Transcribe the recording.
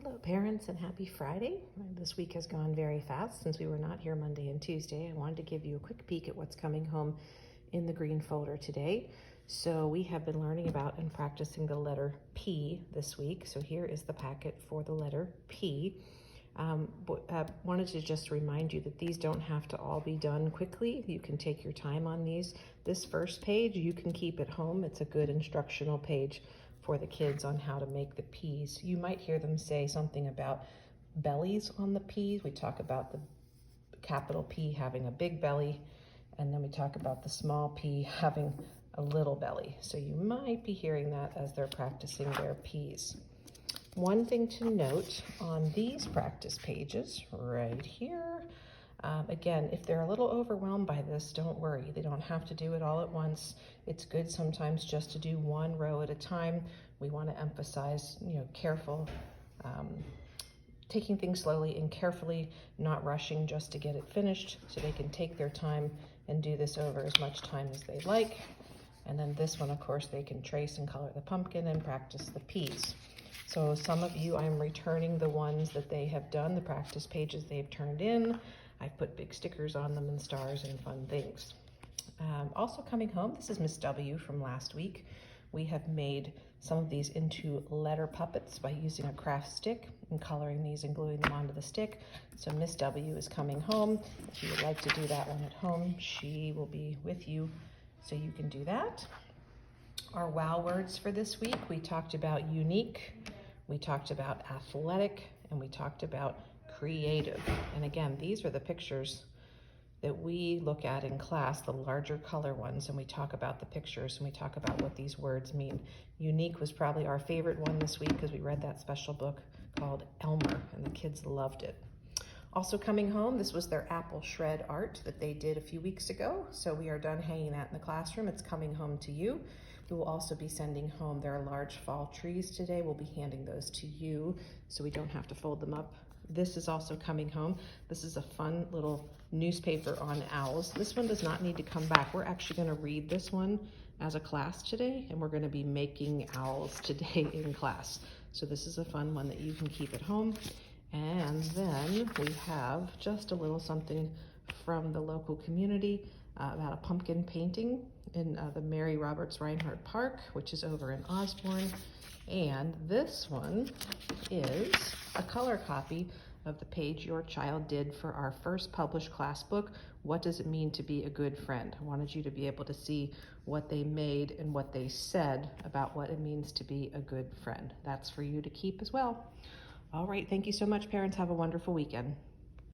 Hello parents, and happy Friday. This week has gone very fast since we were not here Monday and Tuesday. I wanted to give you a quick peek at what's coming home in the green folder today. So we have been learning about and practicing the letter P this week. So here is the packet for the letter P. Wanted to just remind you that these don't have to all be done quickly. You can take your time on these. This first page you can keep at home. It's a good instructional page for the kids on how to make the P's. You might hear them say something about bellies on the P's. We talk about the capital P having a big belly, and then we talk about the small p having a little belly. So you might be hearing that as they're practicing their P's. One thing to note on these practice pages right here, again, if they're a little overwhelmed by this, don't worry. They don't have to do it all at once. It's good sometimes just to do one row at a time. We want to emphasize, careful, taking things slowly and carefully, not rushing just to get it finished, so they can take their time and do this over as much time as they like. And then this one, of course, they can trace and color the pumpkin and practice the P's. So some of you, I'm returning the ones that they have done, the practice pages they've turned in. I put big stickers on them and stars and fun things. Also coming home, this is Miss W from last week. We have made some of these into letter puppets by using a craft stick and coloring these and gluing them onto the stick. So Miss W is coming home. If you would like to do that one at home, she will be with you, so you can do that. Our wow words for this week, we talked about unique, we talked about athletic, and we talked about creative. And again, these are the pictures that we look at in class, the larger color ones, and we talk about the pictures and we talk about what these words mean. Unique was probably our favorite one this week because we read that special book called Elmer and the kids loved it. Also coming home, this was their apple shred art that they did a few weeks ago. So we are done hanging that in the classroom. It's coming home to you. We will also be sending home their large fall trees today. We'll be handing those to you so we don't have to fold them up. This is also coming home. This is a fun little newspaper on owls. This one does not need to come back. We're actually going to read this one as a class today, and we're going to be making owls today in class. So this is a fun one that you can keep at home. And then we have just a little something from the local community about a pumpkin painting in the Mary Roberts Reinhardt Park, which is over in Osborne. And this one is a color copy of the page your child did for our first published class book, What Does It Mean to Be a Good Friend? I wanted you to be able to see what they made and what they said about what it means to be a good friend. That's for you to keep as well. All right, thank you so much, parents. Have a wonderful weekend.